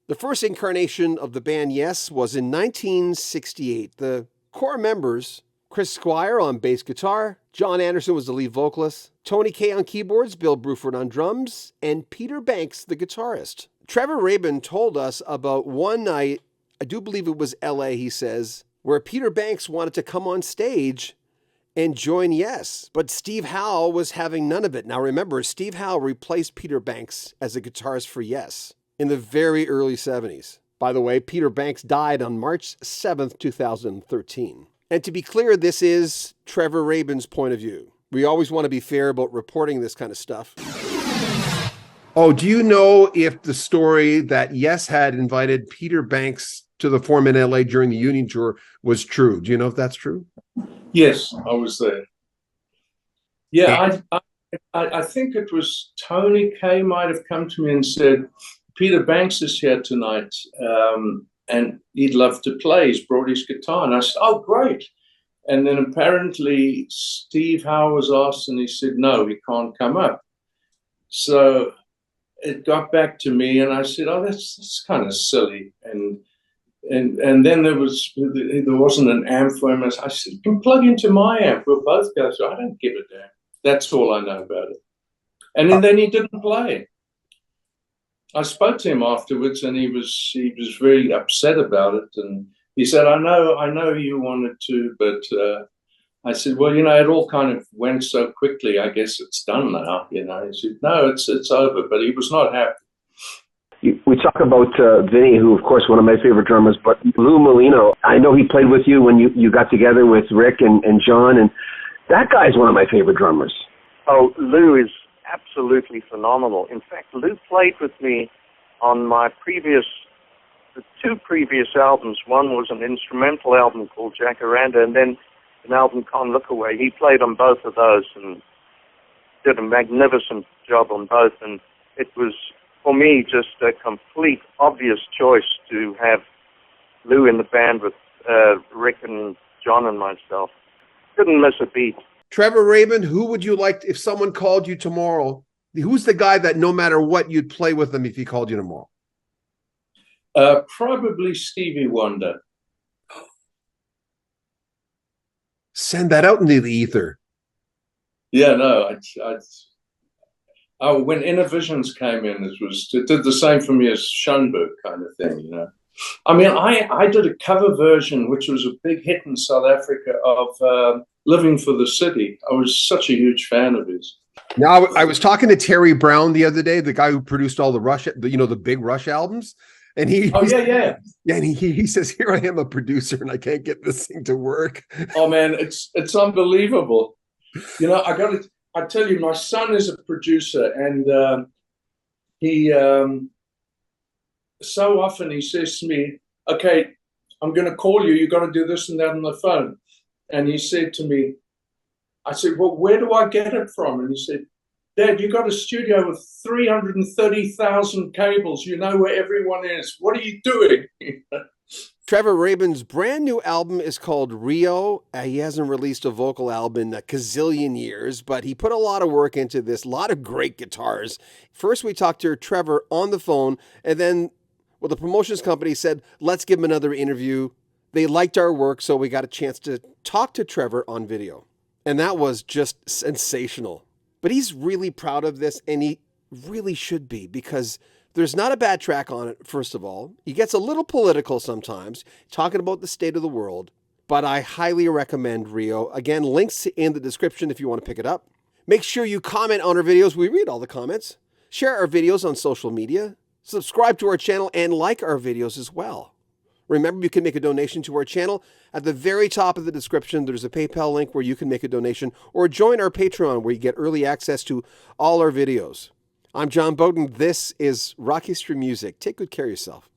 The first incarnation of the band Yes was in 1968. The core members, Chris Squire on bass guitar, John Anderson was the lead vocalist, Tony Kaye on keyboards, Bill Bruford on drums, and Peter Banks, the guitarist. Trevor Rabin told us about one night, I do believe it was LA, he says, where Peter Banks wanted to come on stage and join Yes, but Steve Howe was having none of it. Now remember, Steve Howe replaced Peter Banks as a guitarist for Yes in the very early 70s. By the way, Peter Banks died on March 7th, 2013. And to be clear, this is Trevor Rabin's point of view. We always want to be fair about reporting this kind of stuff. Oh, do you know if the story that Yes had invited Peter Banks to the Forum in LA during the Union Tour was true? Do you know if that's true? Yes, I was there. Yeah, I think it was Tony Kaye might have come to me and said, Peter Banks is here tonight, and he'd love to play. He's brought his guitar. And I said, oh, great. And then apparently Steve Howe was asked, and he said, no, he can't come up. So it got back to me, and I said, oh, that's kind of silly. And then there wasn't an amp for him. I said, you can plug into my amp. We'll both go. So I don't give a damn. That's all I know about it. And then he didn't play. I spoke to him afterwards, and he was very upset about it. And he said, I know you wanted to, but I said, well, it all kind of went so quickly. I guess it's done now. He said, no, it's over. But he was not happy. We talk about Vinny, who, of course, one of my favorite drummers, but Lou Molino, I know he played with you when you got together with Rick and John, and that guy's one of my favorite drummers. Oh, Lou is absolutely phenomenal. In fact, Lou played with me on the two previous albums. One was an instrumental album called Jacaranda, and then an album, Can't Look Away. He played on both of those and did a magnificent job on both, and it was, for me, just a complete obvious choice to have Lou in the band with Rick and John and myself. Couldn't miss a beat. Trevor Rabin, who would you like if someone called you tomorrow? Who's the guy that no matter what, you'd play with them if he called you tomorrow? Probably Stevie Wonder. Send that out into the ether. Yeah, no, when Inner Visions came in, it did the same for me as Schoenberg kind of thing, I mean, I did a cover version, which was a big hit in South Africa, of Living for the City. I was such a huge fan of his. Now, I was talking to Terry Brown the other day, the guy who produced all the Rush, the big Rush albums. And yeah. And he says, here I am, a producer, and I can't get this thing to work. Oh, man, it's unbelievable. I tell you, my son is a producer, and he so often he says to me, okay, I'm going to call you. You got to do this and that on the phone. And he said to me, I said, well, where do I get it from? And he said, Dad, you got a studio with 330,000 cables. You know where everyone is. What are you doing? Trevor Rabin's brand new album is called Rio. He hasn't released a vocal album in a gazillion years, but he put a lot of work into this, a lot of great guitars. First, we talked to Trevor on the phone, and then the promotions company said, let's give him another interview. They liked our work, so we got a chance to talk to Trevor on video. And that was just sensational. But he's really proud of this, and he really should be, because there's not a bad track on it, first of all. He gets a little political sometimes, talking about the state of the world, but I highly recommend Rio. Again, links in the description if you want to pick it up. Make sure you comment on our videos. We read all the comments. Share our videos on social media. Subscribe to our channel and like our videos as well. Remember, you can make a donation to our channel. At the very top of the description, there's a PayPal link where you can make a donation, or join our Patreon where you get early access to all our videos. I'm John Bowden. This is Rock History Music. Take good care of yourself.